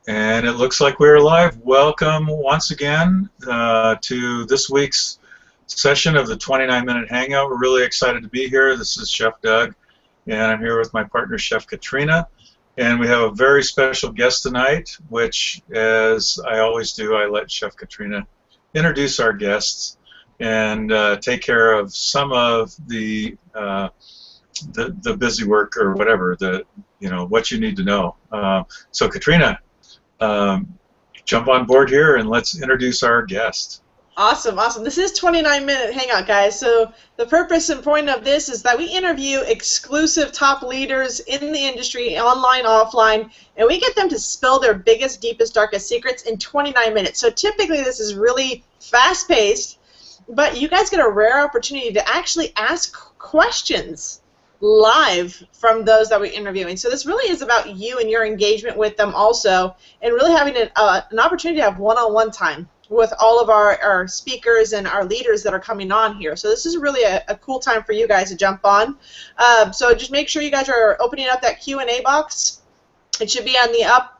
And it looks like we're live. Welcome once again to this week's session of the 29-minute Hangout. We're really excited to be here. This is Chef Doug, and I'm here with my partner, Chef Katrina. And we have a very special guest tonight, which, as I always do, I let Chef Katrina introduce our guests and take care of some of the busy work or whatever, what you need to know. So Katrina, jump on board here and let's introduce our guest. Awesome, awesome. This is 29-minute Hangout, guys. So the purpose and point of this is that we interview exclusive top leaders in the industry, online, offline, and we get them to spill their biggest, deepest, darkest secrets in 29 minutes. So typically this is really fast-paced, but you guys get a rare opportunity to actually ask questions live from those that we're interviewing. So this really is about you and your engagement with them also, and really having an opportunity to have one-on-one time with all of our speakers and our leaders that are coming on here. So this is really a cool time for you guys to jump on. So just make sure you guys are opening up that Q&A box. It should be on the up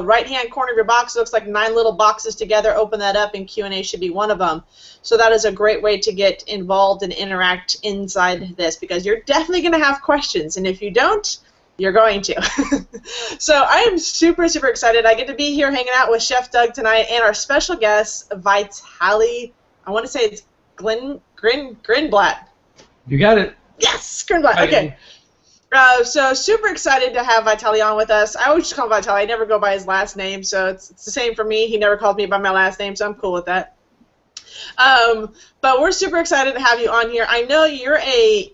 right-hand corner of your box. It looks like 9 little boxes together. Open that up, and Q&A should be one of them. So that is a great way to get involved and interact inside this, because you're definitely going to have questions, and if you don't, you're going to. So I am super, super excited. I get to be here hanging out with Chef Doug tonight and our special guest, Vitaly, I want to say it's Grinblat. You got it. Yes, Grinblat. Okay. So super excited to have Vitaly on with us. I always just call him Vitaly. I never go by his last name, so it's the same for me. He never called me by my last name, so I'm cool with that. But we're super excited to have you on here. I know you're an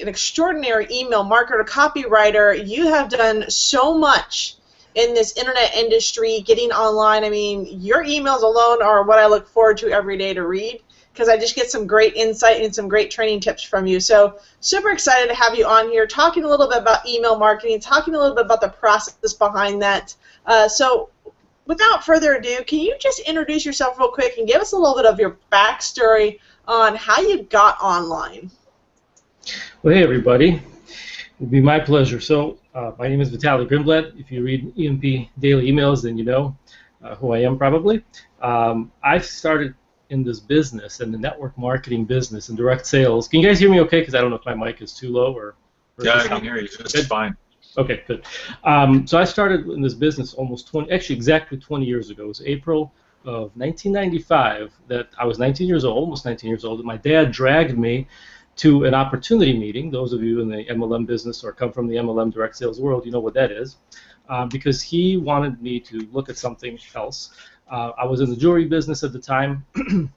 extraordinary email marketer, copywriter. You have done so much in this internet industry, getting online. I mean, your emails alone are what I look forward to every day to read, because I just get some great insight and some great training tips from you. So super excited to have you on here, talking a little bit about email marketing, talking a little bit about the process behind that. So without further ado, can you just introduce yourself real quick and give us a little bit of your backstory on how you got online? Well, hey, everybody. It'd be my pleasure. So my name is Vitaly Grinblat. If you read EMP daily emails, then you know who I am probably. I started in this business, in the network marketing business and direct sales. Can you guys hear me okay? Because I don't know if my mic is too low or yeah, I can hear you. It's fine. Okay, good. So I started in this business exactly 20 years ago. It was April of 1995 that I was 19 years old, almost 19 years old, and my dad dragged me to an opportunity meeting. Those of you in the MLM business or come from the MLM direct sales world, you know what that is, because he wanted me to look at something else. I was in the jewelry business at the time, and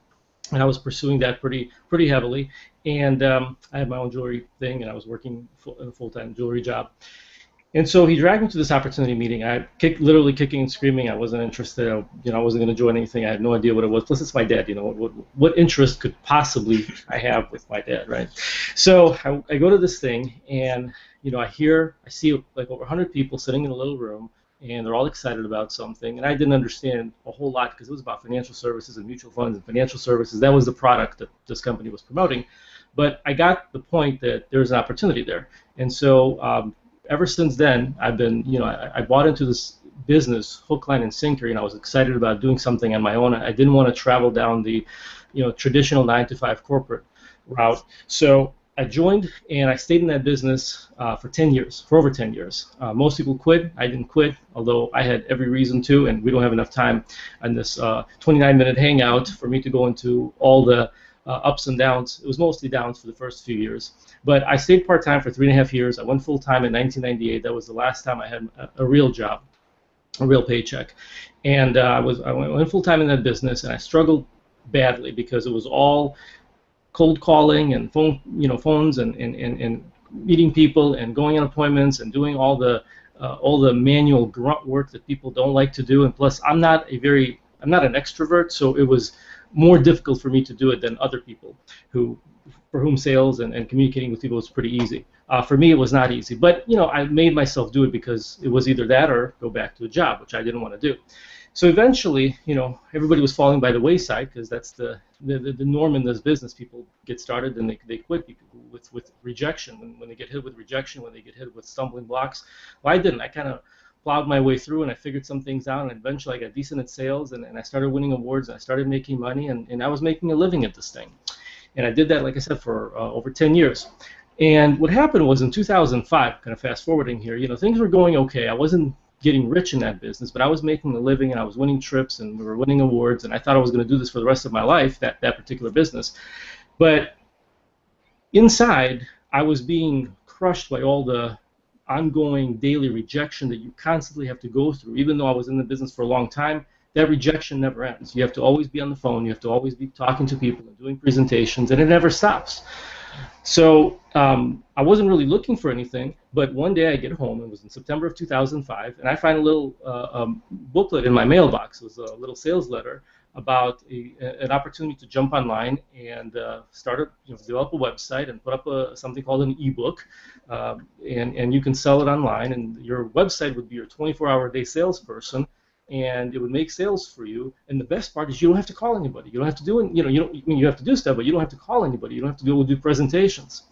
I was pursuing that pretty heavily. And I had my own jewelry thing, and I was working in a full-time jewelry job. And so he dragged me to this opportunity meeting. I literally kicking and screaming. I wasn't interested. I wasn't going to join anything. I had no idea what it was. Plus, it's my dad. What interest could possibly I have with my dad, right? So I go to this thing, and I see like over 100 people sitting in a little room, and they're all excited about something. And I didn't understand a whole lot because it was about financial services and mutual funds and financial services. That was the product that this company was promoting. But I got the point that there's an opportunity there. And so ever since then, I've been, I bought into this business hook, line, and sinker, and I was excited about doing something on my own. I didn't want to travel down the, traditional 9-to-5 corporate route. So I joined, and I stayed in that business for over 10 years. Most people quit. I didn't quit, although I had every reason to, and we don't have enough time on this 29-minute hangout for me to go into all the ups and downs. It was mostly downs for the first few years. But I stayed part-time for 3.5 years. I went full-time in 1998. That was the last time I had a real job, a real paycheck. And I went full-time in that business, and I struggled badly because it was all cold calling and phones and meeting people and going on appointments and doing all the manual grunt work that people don't like to do. And plus, I'm not an extrovert, so it was more difficult for me to do it than other people for whom sales and communicating with people was pretty easy. For me, it was not easy, but I made myself do it because it was either that or go back to a job, which I didn't want to do. So eventually, everybody was falling by the wayside because that's the norm in this business. People get started and they quit with rejection. When they get hit with rejection, when they get hit with stumbling blocks, well, I didn't. I kind of plowed my way through, and I figured some things out, and eventually I got decent at sales, and I started winning awards, and I started making money, and I was making a living at this thing. And I did that, like I said, for over 10 years. And what happened was in 2005, kind of fast forwarding here, things were going okay. I wasn't getting rich in that business, but I was making a living, and I was winning trips, and we were winning awards, and I thought I was going to do this for the rest of my life, that particular business. But inside, I was being crushed by all the ongoing daily rejection that you constantly have to go through. Even though I was in the business for a long time, that rejection never ends. You have to always be on the phone. You have to always be talking to people and doing presentations, and it never stops. So I wasn't really looking for anything, but one day I get home. It was in September of 2005, and I find a little booklet in my mailbox. It was a little sales letter about an opportunity to jump online and develop a website and put up something called an ebook, and you can sell it online, and your website would be your 24-hour-a-day salesperson, and it would make sales for you. And the best part is you don't have to call anybody. You don't have to do it. You have to do stuff, but you don't have to call anybody. You don't have to go do presentations.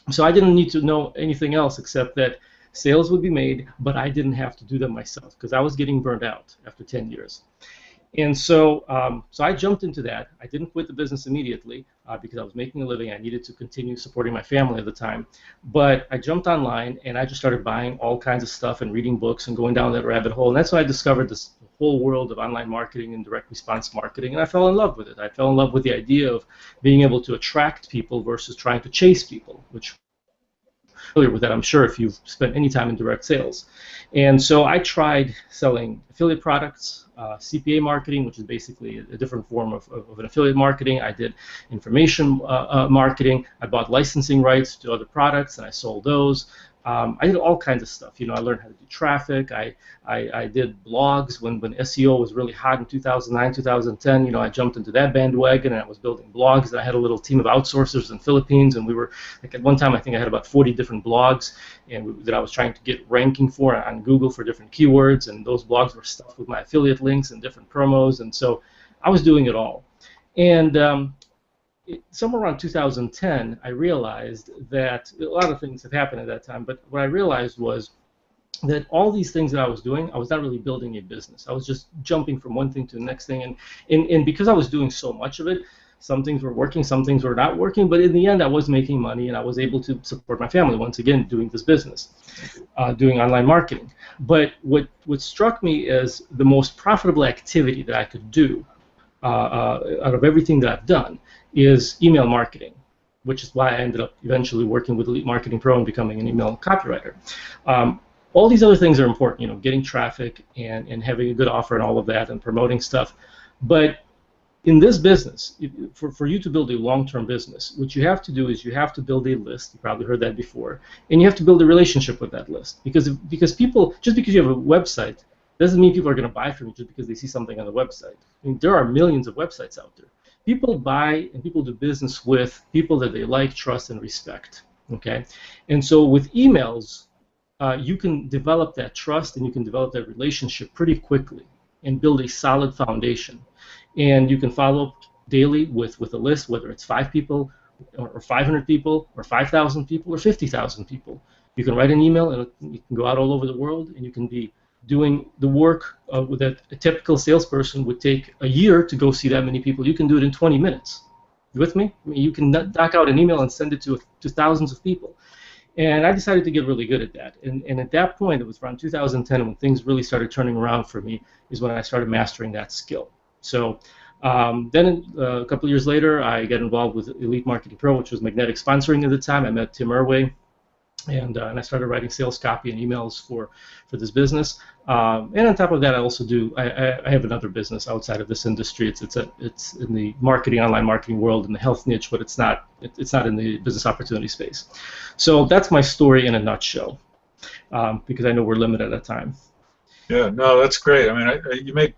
So I didn't need to know anything else except that sales would be made, but I didn't have to do them myself because I was getting burned out after 10 years. And so I jumped into that. I didn't quit the business immediately because I was making a living. I needed to continue supporting my family at the time. But I jumped online, and I just started buying all kinds of stuff and reading books and going down that rabbit hole. And that's when I discovered this whole world of online marketing and direct response marketing, and I fell in love with it. I fell in love with the idea of being able to attract people versus trying to chase people, which familiar with that, I'm sure, if you've spent any time in direct sales. And so I tried selling affiliate products, CPA marketing, which is basically a different form of an affiliate marketing. I did information marketing. I bought licensing rights to other products, and I sold those. I did all kinds of stuff. I learned how to do traffic. I did blogs when SEO was really hot in 2009, 2010. I jumped into that bandwagon, and I was building blogs. And I had a little team of outsourcers in the Philippines, and we were, like, at one time, I think I had about 40 different blogs that I was trying to get ranking for on Google for different keywords, and those blogs were stuffed with my affiliate links and different promos, and so I was doing it all. And somewhere around 2010, I realized that a lot of things had happened at that time, but what I realized was that all these things that I was doing, I was not really building a business. I was just jumping from one thing to the next thing, and because I was doing so much of it, some things were working, some things were not working, but in the end, I was making money, and I was able to support my family, once again, doing this business, doing online marketing. But what struck me as the most profitable activity that I could do out of everything that I've done is email marketing, which is why I ended up eventually working with Elite Marketing Pro and becoming an email copywriter. All these other things are important, getting traffic and having a good offer and all of that and promoting stuff. But in this business, for you to build a long-term business, what you have to do is you have to build a list. You probably heard that before. And you have to build a relationship with that list. Because people, just because you have a website, doesn't mean people are going to buy from you just because they see something on the website. I mean, there are millions of websites out there. People buy and people do business with people that they like, trust, and respect. Okay? And so with emails, you can develop that trust and you can develop that relationship pretty quickly and build a solid foundation. And you can follow up daily with a list, whether it's 5 people or 500 people or 5,000 people or 50,000 people. You can write an email and you can go out all over the world and you can be doing the work that a typical salesperson would take a year to go see that many people. You can do it in 20 minutes. You with me? I mean, you can knock out an email and send it to thousands of people. And I decided to get really good at that. And at that point, it was around 2010 when things really started turning around for me, is when I started mastering that skill. So then a couple of years later, I got involved with Elite Marketing Pro, which was magnetic sponsoring at the time. I met Tim Irway, and I started writing sales copy and emails for this business. And on top of that, I also do. I have another business outside of this industry. It's in the online marketing world, in the health niche, but it's not in the business opportunity space. So that's my story in a nutshell, because I know we're limited at time. Yeah, no, that's great. I mean, you make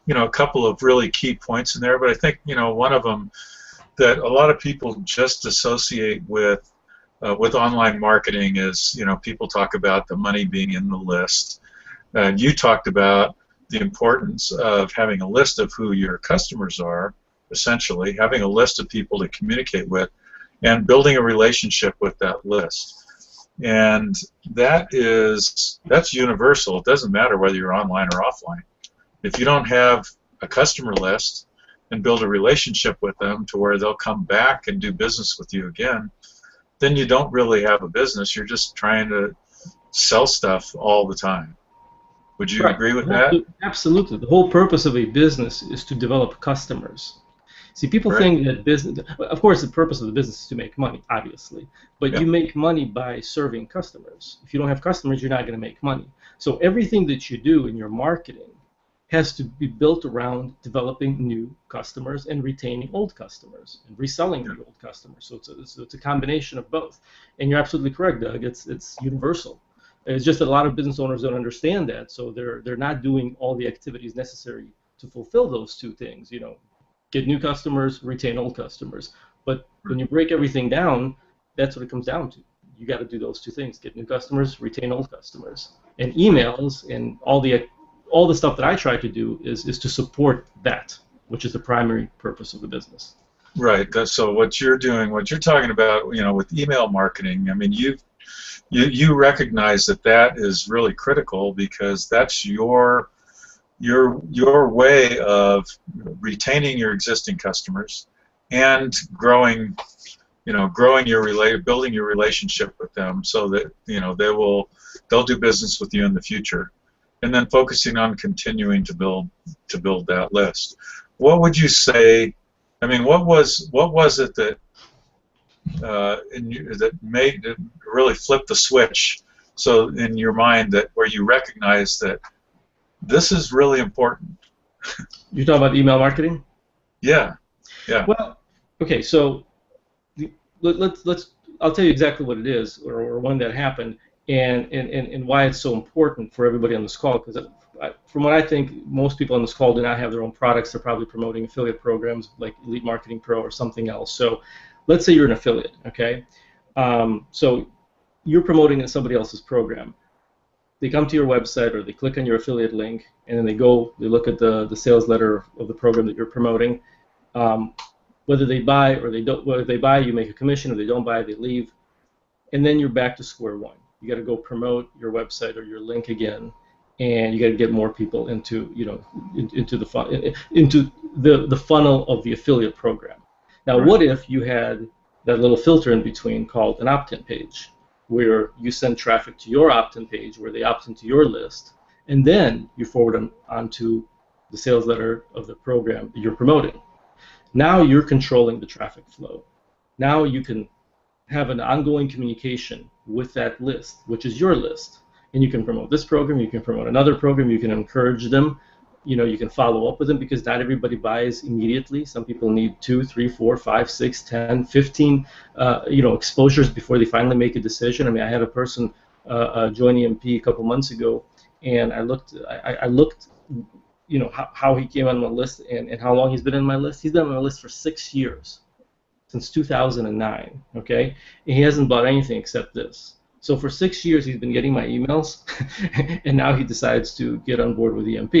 a couple of really key points in there, but I think one of them that a lot of people just associate with online marketing is people talk about the money being in the list. You talked about the importance of having a list of who your customers are, essentially having a list of people to communicate with, and building a relationship with that list. And that's universal. It doesn't matter whether you're online or offline. If you don't have a customer list and build a relationship with them to where they'll come back and do business with you again, then you don't really have a business. You're just trying to sell stuff all the time. Would you agree with that? Absolutely. The whole purpose of a business is to develop customers. See, people think that business, of course, the purpose of the business is to make money, obviously, but you make money by serving customers. If you don't have customers, you're not going to make money. So everything that you do in your marketing has to be built around developing new customers and retaining old customers and reselling the old customers. So it's a combination of both. And you're absolutely correct, Doug. It's universal. It's just that a lot of business owners don't understand that, so they're not doing all the activities necessary to fulfill those two things. You know, get new customers, retain old customers. But when you break everything down, that's what it comes down to. You got to do those two things: get new customers, retain old customers. And emails and all the stuff that I try to do is to support that, which is the primary purpose of the business. Right. So what you're doing, what you're talking about, you know, with email marketing, I mean, you recognize that is really critical, because that's your way of retaining your existing customers and growing building your relationship with them, so that, you know, they'll do business with you in the future, and then focusing on continuing to build that list. What would you say? I mean, what was it that that made it really flip the switch, so in your mind, that where you recognize that this is really important? You're talking about email marketing? Yeah. Well, okay, so I'll tell you exactly what it is, or when that happened, and why it's so important for everybody on this call. Because from what I think, most people on this call do not have their own products. They're probably promoting affiliate programs like Elite Marketing Pro or something else. So let's say you're an affiliate, okay? So you're promoting somebody else's program. They come to your website, or they click on your affiliate link, and then they look at the sales letter of the program that you're promoting. Whether they buy or they don't, whether they buy, you make a commission. If they don't buy, they leave, and then you're back to square one. You got to go promote your website or your link again, and you got to get more people into the funnel of the affiliate program. Now, what if you had that little filter in between called an opt-in page, where you send traffic to your opt-in page, where they opt into your list, and then you forward them onto the sales letter of the program that you're promoting? Now you're controlling the traffic flow. Now you can have an ongoing communication with that list, which is your list. And you can promote this program, you can promote another program, you can encourage them, you can follow up with them, because not everybody buys immediately. Some people need 2, 3, 4, 5, 6, 10, 15 exposures before they finally make a decision. I mean, I had a person join EMP a couple months ago, and I looked how he came on my list and how long he's been on my list. He's been on my list for 6 years, since 2009, okay? And he hasn't bought anything except this. So for 6 years, he's been getting my emails, and now he decides to get on board with EMP.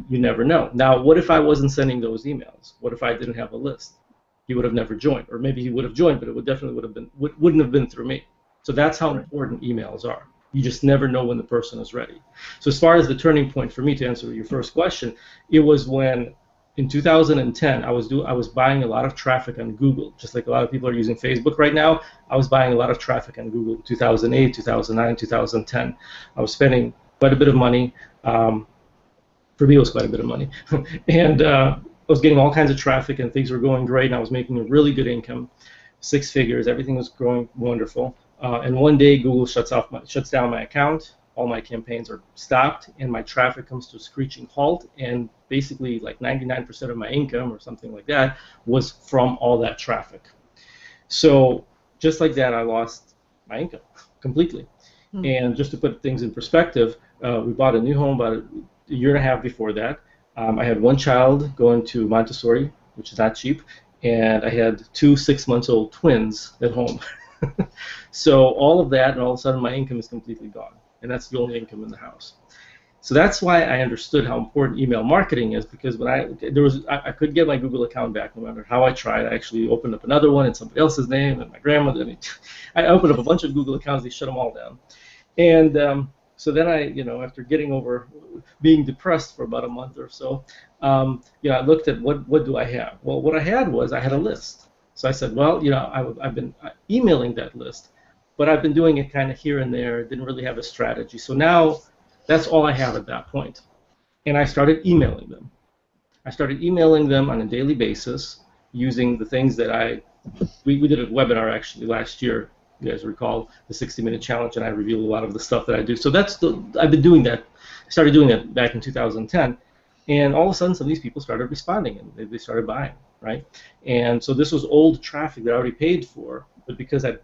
You never know. Now, what if I wasn't sending those emails? What if I didn't have a list? He would have never joined, or maybe he would have joined, but it wouldn't have been through me. So that's how important emails are. You just never know when the person is ready. So as far as the turning point for me, to answer your first question, it was when in 2010 I was buying a lot of traffic on Google, just like a lot of people are using Facebook right now. I was buying a lot of traffic on Google in 2008, 2009, 2010. I was spending quite a bit of money. For me, it was quite a bit of money. And I was getting all kinds of traffic, and things were going great, and I was making a really good income, 6 figures. Everything was growing wonderful. And one day, Google shuts down my account. All my campaigns are stopped, and my traffic comes to a screeching halt. And basically, like 99% of my income, or something like that, was from all that traffic. So just like that, I lost my income completely. And just to put things in perspective, we bought a new home about a year and a half before that. I had one child going to Montessori, which is not cheap, and I had 2 6-month-old twins at home. So all of that, and all of a sudden my income is completely gone, and that's the only income in the house. So that's why I understood how important email marketing is, because when I couldn't get my Google account back no matter how I tried. I actually opened up another one in somebody else's name and my grandmother. I opened up a bunch of Google accounts. They shut them all down. And so then after getting over being depressed for about a month or so, I looked at what do I have? Well, what I had a list. So I said, well, I've been emailing that list, but I've been doing it kind of here and there. Didn't really have a strategy. So now that's all I have at that point. And I started emailing them. I started emailing them on a daily basis using the things that we did a webinar actually last year. You guys recall the 60-minute challenge, and I revealed a lot of the stuff that I do. So I've been doing that. I started doing that back in 2010, and all of a sudden, some of these people started responding, and they started buying, right? And so this was old traffic that I already paid for, but because I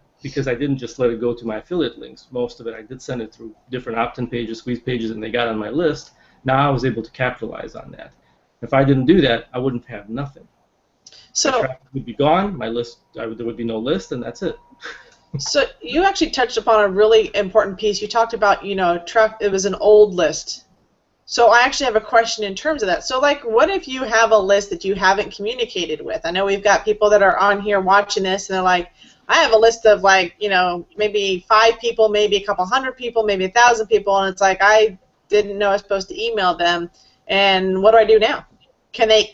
didn't just let it go to my affiliate links, most of it I did send it through different opt-in pages, squeeze pages, and they got on my list. Now I was able to capitalize on that. If I didn't do that, I wouldn't have nothing. So the traffic would be gone. My list, there would be no list, and that's it. So you actually touched upon a really important piece. You talked about, it was an old list. So I actually have a question in terms of that. So, like, what if you have a list that you haven't communicated with? I know we've got people that are on here watching this, and they're like, I have a list of, like, maybe 5 people, maybe a couple hundred people, maybe 1,000 people, and it's like, I didn't know I was supposed to email them, and what do I do now? Can they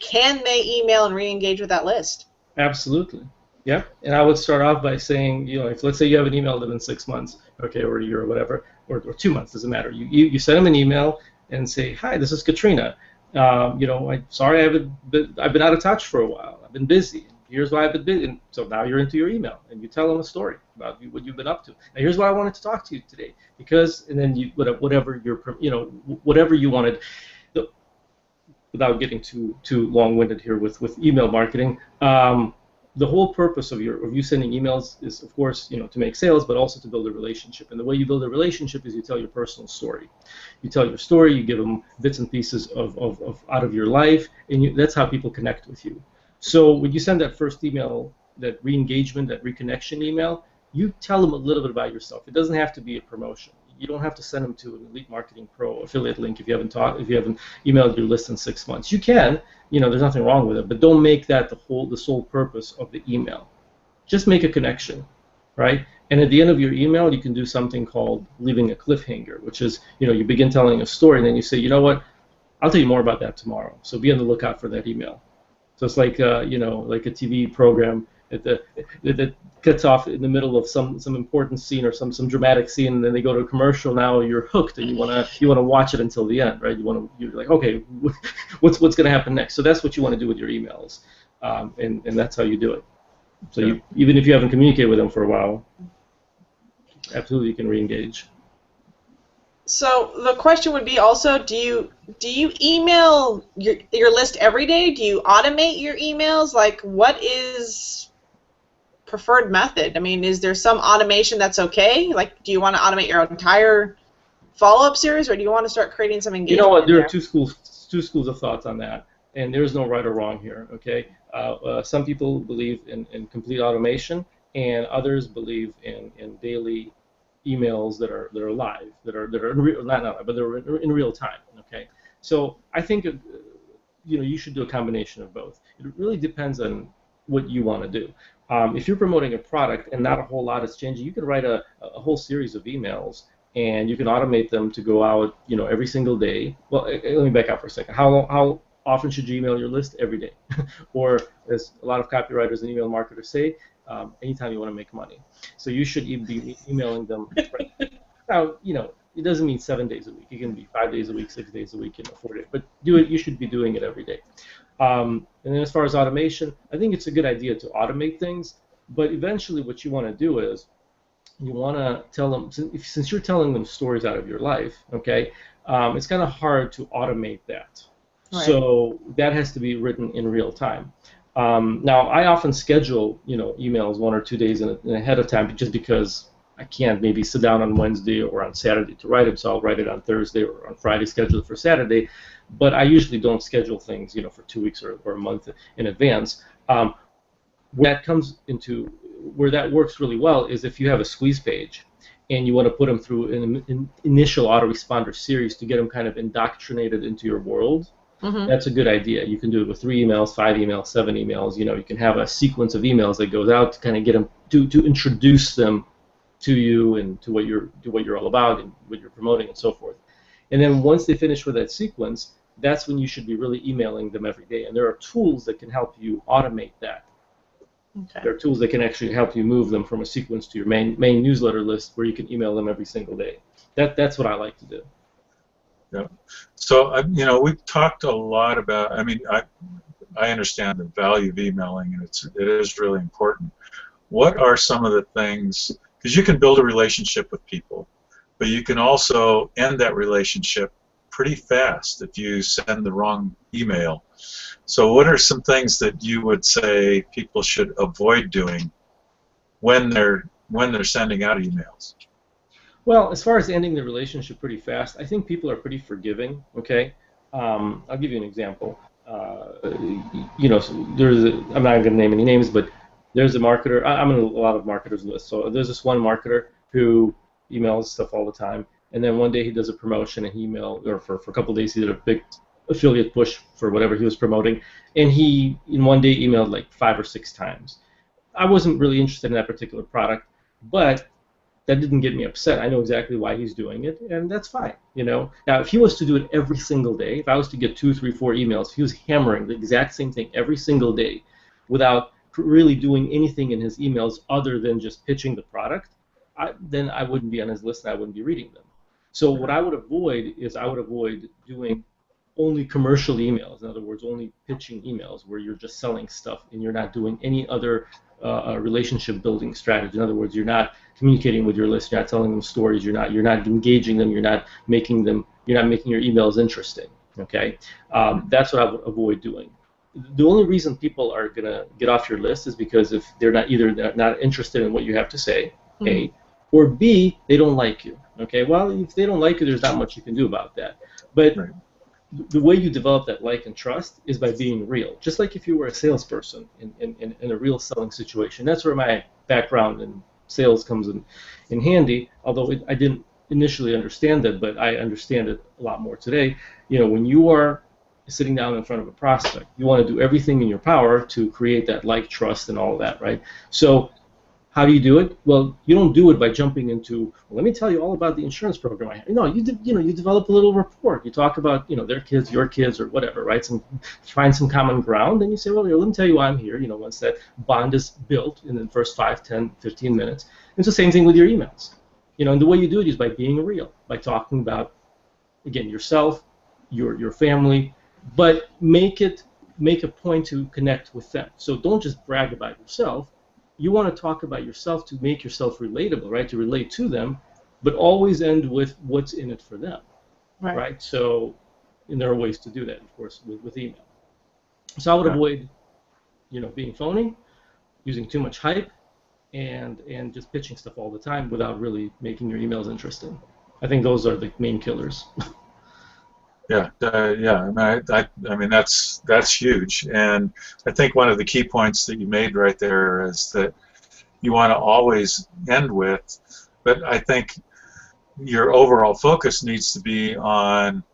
email and re-engage with that list? Absolutely. Yep, and I would start off by saying, if let's say you haven't emailed them in 6 months, okay, or a year or whatever, or 2 months, doesn't matter. You send them an email and say, hi, this is Katrina. I'm sorry I've been out of touch for a while. I've been busy. Here's why I've been busy. And so now you're into your email, and you tell them a story about what you've been up to. Now here's why I wanted to talk to you today, and then whatever you wanted. Without getting too long-winded here with email marketing. The whole purpose of you sending emails is, of course, to make sales, but also to build a relationship. And the way you build a relationship is you tell your personal story. You tell your story. You give them bits and pieces of out of your life, and that's how people connect with you. So when you send that first email, that re-engagement, that reconnection email, you tell them a little bit about yourself. It doesn't have to be a promotion. You don't have to send them to an Elite Marketing Pro affiliate link if you haven't emailed your list in 6 months. You can, there's nothing wrong with it, but don't make that the sole purpose of the email. Just make a connection, right? And at the end of your email, you can do something called leaving a cliffhanger, which is, you begin telling a story, and then you say, you know what, I'll tell you more about that tomorrow. So be on the lookout for that email. So it's like, like a TV program that cuts off in the middle of some important scene or some dramatic scene, and then they go to a commercial. Now you're hooked, and you wanna watch it until the end, right? You're like, okay, what's going to happen next? So that's what you want to do with your emails, and that's how you do it. So even if you haven't communicated with them for a while, absolutely you can re-engage. So the question would be also, do you email your list every day? Do you automate your emails? Like, what is preferred method? I mean, is there some automation that's okay? Like, do you want to automate your entire follow-up series, or do you want to start creating some engagement? You know what? There are two schools of thoughts on that, and there's no right or wrong here. Okay, some people believe in complete automation, and others believe in daily emails that are live, that are in real, not live, but they're in real time. Okay, so I think you should do a combination of both. It really depends on what you want to do. If you're promoting a product and not a whole lot is changing, you can write a whole series of emails, and you can automate them to go out, every single day. Well, let me back up for a second. How often should you email your list? Every day, or as a lot of copywriters and email marketers say, anytime you want to make money. So you should be emailing them. Now, it doesn't mean 7 days a week. It can be 5 days a week, 6 days a week, 4 days. But do it. You should be doing it every day. And then as far as automation, I think it's a good idea to automate things. But eventually, what you want to do is you want to tell them, since you're telling them stories out of your life, okay, it's kind of hard to automate that. Right. So that has to be written in real time. Now, I often schedule, emails 1 or 2 days in ahead of time, just because I can't maybe sit down on Wednesday or on Saturday to write it, so I'll write it on Thursday or on Friday, schedule it for Saturday. But I usually don't schedule things, for 2 weeks or a month in advance. Where that works really well is if you have a squeeze page, and you want to put them through an initial autoresponder series to get them kind of indoctrinated into your world, that's a good idea. You can do it with 3 emails, 5 emails, 7 emails. You can have a sequence of emails that goes out to kind of get them to introduce them to you and to what you're all about and what you're promoting and so forth. And then once they finish with that sequence, that's when you should be really emailing them every day. And there are tools that can help you automate that. Okay. There are tools that can actually help you move them from a sequence to your main newsletter list where you can email them every single day. That's what I like to do. Yeah. So we've talked a lot about. I mean, I understand the value of emailing, and it is really important. What are some of the things? Because you can build a relationship with people, but you can also end that relationship pretty fast if you send the wrong email. So what are some things that you would say people should avoid doing when they're sending out emails? Well, as far as ending the relationship pretty fast, I think people are pretty forgiving. Okay, I'll give you an example. I'm not going to name any names, but there's a marketer. I'm in a lot of marketers' lists. So there's this one marketer who emails stuff all the time, and then one day he does a promotion, and for a couple of days he did a big affiliate push for whatever he was promoting, and he in one day emailed like 5 or 6 times. I wasn't really interested in that particular product, but that didn't get me upset. I know exactly why he's doing it, and that's fine. Now, if he was to do it every single day, if I was to get 2, 3, 4 emails, if he was hammering the exact same thing every single day without really doing anything in his emails other than just pitching the product, then I wouldn't be on his list and I wouldn't be reading them. So what I would avoid is doing only commercial emails. In other words, only pitching emails where you're just selling stuff and you're not doing any other relationship building strategy. In other words, you're not communicating with your list, you're not telling them stories, you're not engaging them, you're not making your emails interesting. Okay, that's what I would avoid doing. The only reason people are gonna get off your list is because if they're not interested in what you have to say, A, or B, they don't like you. Okay, well, if they don't like you, there's not much you can do about that. But the way you develop that like and trust is by being real. Just like if you were a salesperson in a real selling situation. That's where my background in sales comes in handy, although I didn't initially understand that, but I understand it a lot more today. When you are sitting down in front of a prospect, you want to do everything in your power to create that like, trust, and all of that, right? So how do you do it? Well, you don't do it by jumping into, well, let me tell you all about the insurance program I have. No, you develop a little rapport. You talk about, their kids, your kids, or whatever, right? Find some common ground, and you say, well, let me tell you why I'm here. Once that bond is built in the first 5, 10, 15 minutes. It's the same thing with your emails. And the way you do it is by being real, by talking about, again, yourself, your family, but make a point to connect with them. So don't just brag about yourself. You want to talk about yourself to make yourself relatable, right? To relate to them, but always end with what's in it for them, right? So, and there are ways to do that, of course, with email. So I would avoid, being phony, using too much hype, and just pitching stuff all the time without really making your emails interesting. I think those are the main killers. Yeah. I mean that's huge, and I think one of the key points that you made right there is that you want to always end with, but I think your overall focus needs to be on,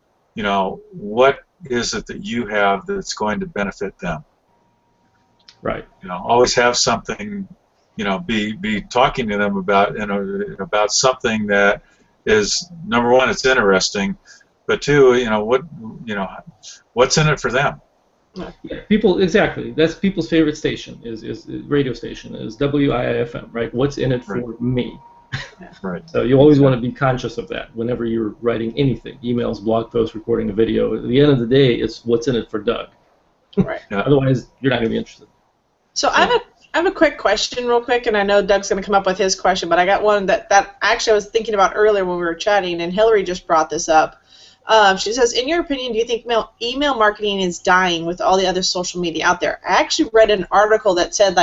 what is it that you have that's going to benefit them. Right. Always have something. Be talking to them about about something that is, number one, it's interesting. But two, what's in it for them? Yeah, exactly. That's people's favorite station is radio station is WIIFM, right? What's in it for me? Right. So you always want to be conscious of that whenever you're writing anything, emails, blog posts, recording a video. At the end of the day, it's what's in it for Doug. Right. Otherwise, you're not going to be interested. So I have a quick question real quick, and I know Doug's going to come up with his question, but I got one that actually I was thinking about earlier when we were chatting, and Hillary just brought this up. She says, in your opinion, do you think email marketing is dying with all the other social media out there? I actually read an article that said,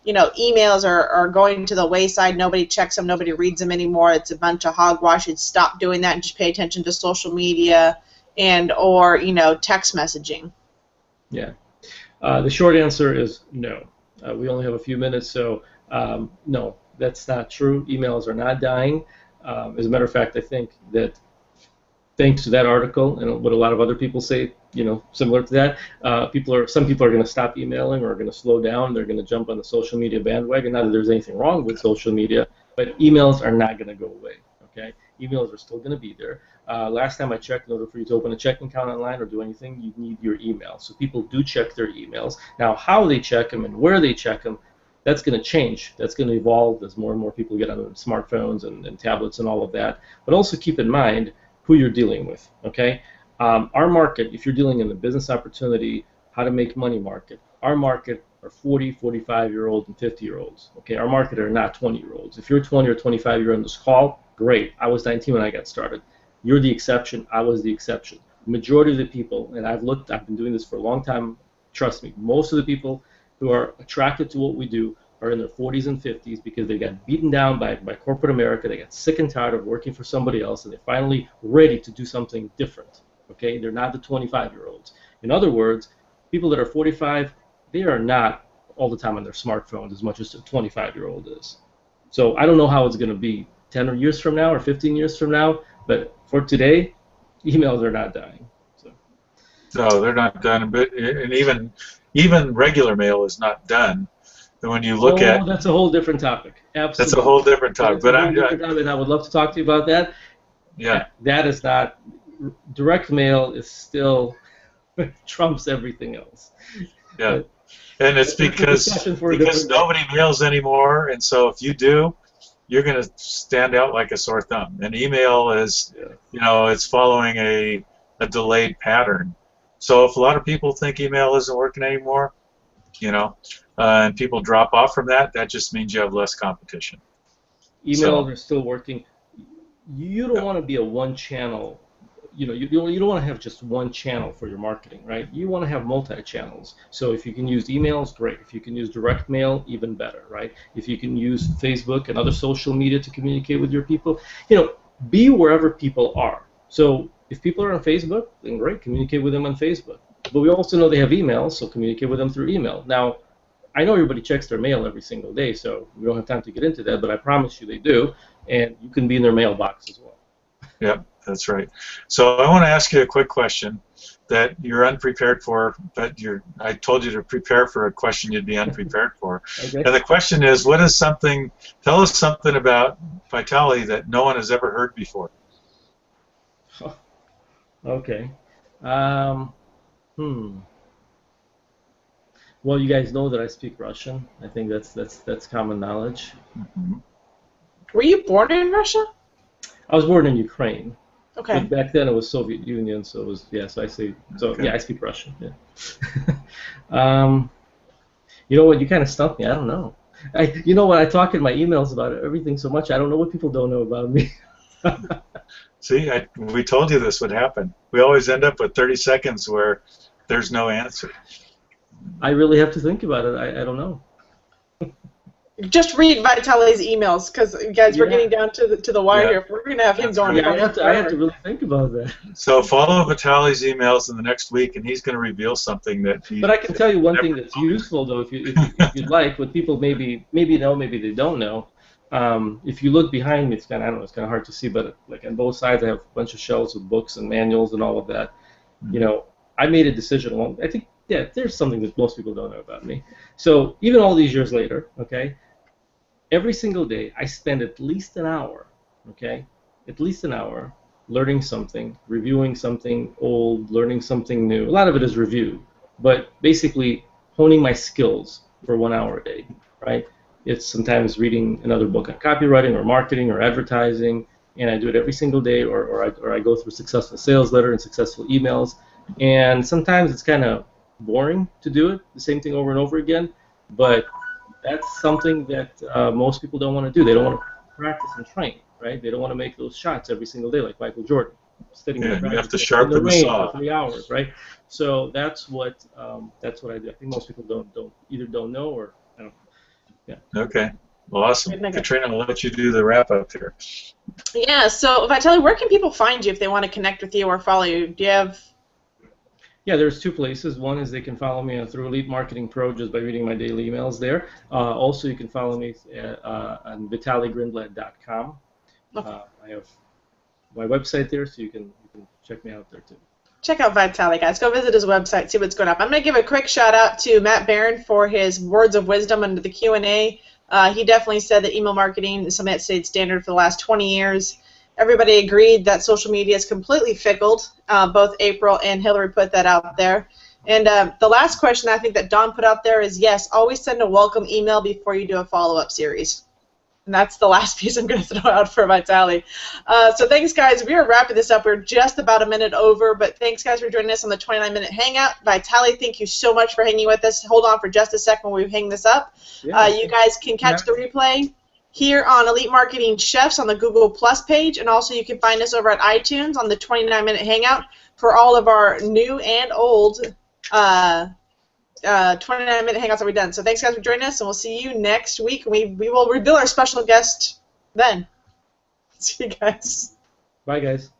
emails are going to the wayside. Nobody checks them. Nobody reads them anymore. It's a bunch of hogwash. Stop doing that and just pay attention to social media or text messaging. Yeah. The short answer is no. We only have a few minutes, so no, that's not true. Emails are not dying. As a matter of fact, I think that thanks to that article and what a lot of other people say, similar to that, some people are going to stop emailing or are going to slow down. They're going to jump on the social media bandwagon. Not that there's anything wrong with social media, but emails are not going to go away. Okay, emails are still going to be there. Last time I checked, in order for you to open a checking account online or do anything, you need your email. So people do check their emails. Now, how they check them and where they check them, that's going to change. That's going to evolve as more and more people get on smartphones and tablets and all of that. But also keep in mind who you're dealing with. Okay, our market, if you're dealing in the business opportunity, how to make money market, our market are 40, 45-year-olds and 50-year-olds. Okay, our market are not 20-year-olds. If you're 20 or 25-year-old on this call, great. I was 19 when I got started. You're the exception. I was the exception. Majority of the people, and I've been doing this for a long time, trust me, most of the people who are attracted to what we do are in their 40s and 50s because they got beaten down by corporate America. They got sick and tired of working for somebody else, and they're finally ready to do something different. Okay, they're not the 25-year-olds. In other words, people that are 45, they are not all the time on their smartphones as much as a 25-year-old is. So I don't know how it's going to be 10 years from now or 15 years from now, but for today, emails are not dying. No, they're not done. But and even regular mail is not done. And when you look at that's a whole different topic. Absolutely, that's a whole different topic. But I would love to talk to you about that. Yeah, that is not direct mail. Is still trumps everything else. Yeah, and it's because nobody mails anymore, and so if you do, you're going to stand out like a sore thumb. And email is, it's following a delayed pattern. So if a lot of people think email isn't working anymore, and people drop off from that, that just means you have less competition. Emails are still working. You don't want to be a one-channel. You don't want to have just one channel for your marketing, right? You want to have multi-channels. So if you can use emails, great. If you can use direct mail, even better, right? If you can use Facebook and other social media to communicate with your people, be wherever people are. So if people are on Facebook, then great, communicate with them on Facebook. But we also know they have emails, so communicate with them through email. Now, I know everybody checks their mail every single day, so we don't have time to get into that, but I promise you they do, and you can be in their mailbox as well. Yep, that's right. So I want to ask you a quick question that you're unprepared for, but I told you to prepare for a question you'd be unprepared for. Okay. And the question is, tell us something about Vitaly that no one has ever heard before. Okay. Well, you guys know that I speak Russian. I think that's common knowledge. Mm-hmm. Were you born in Russia? I was born in Ukraine. Okay. But back then it was Soviet Union, so it was So I say Okay. Yeah, I speak Russian. Yeah. You know what? You kind of stumped me. I don't know. I talk in my emails about everything so much. I don't know what people don't know about me. See, we told you this would happen. We always end up with 30 seconds where there's no answer. I really have to think about it. I don't know. Just read Vitaly's emails, because guys, we're getting down to the wire here. We're going to have him going. I have to really think about that. So follow Vitaly's emails in the next week, and he's going to reveal something that he. But I can tell you one thing that's useful, though, if you'd like, what people maybe know, maybe they don't know. If you look behind me, it's kind of hard to see, but like on both sides, I have a bunch of shelves with books and manuals and all of that. I made a decision. I think there's something that most people don't know about me. So even all these years later, okay. Every single day, I spend at least an hour, learning something, reviewing something old, learning something new. A lot of it is review, but basically honing my skills for 1 hour a day, right? It's sometimes reading another book on copywriting or marketing or advertising, and I do it every single day, or I go through successful sales letter and successful emails, and sometimes it's kind of boring to do it, the same thing over and over again, but that's something that most people don't want to do. They don't want to practice and train, right? They don't want to make those shots every single day like Michael Jordan, sitting there you have to sharpen the saw for 3 hours, right? So that's what I do. I think most people don't know or I don't. Yeah. Okay. Well, awesome. Katrina, I'll let you do the wrap up here. Yeah. So Vitaly, where can people find you if they want to connect with you or follow you? Do you have? Yeah, there's two places. One is they can follow me through Elite Marketing Pro just by reading my daily emails there. Also, you can follow me on VitalyGrinblat.com. Okay. I have my website there, so you can check me out there too. Check out Vitaly, guys. Go visit his website, see what's going up. I'm going to give a quick shout out to Matt Barron for his words of wisdom under the Q&A. He definitely said that email marketing is something that stayed standard for the last 20 years. Everybody agreed that social media is completely fickle. Both April and Hillary put that out there. And the last question I think that Don put out there is, yes, always send a welcome email before you do a follow-up series. And that's the last piece I'm going to throw out for Vitaly. So thanks, guys. We are wrapping this up. We're just about a minute over, but thanks, guys, for joining us on the 29-minute Hangout. Vitaly, thank you so much for hanging with us. Hold on for just a second while we hang this up. Yeah. You guys can catch the replay here on Elite Marketing Chefs on the Google Plus page, and also you can find us over at iTunes on the 29-minute Hangout for all of our new and old 29-minute Hangouts that we've done. So thanks, guys, for joining us, and we'll see you next week. We will reveal our special guest then. See you guys. Bye, guys.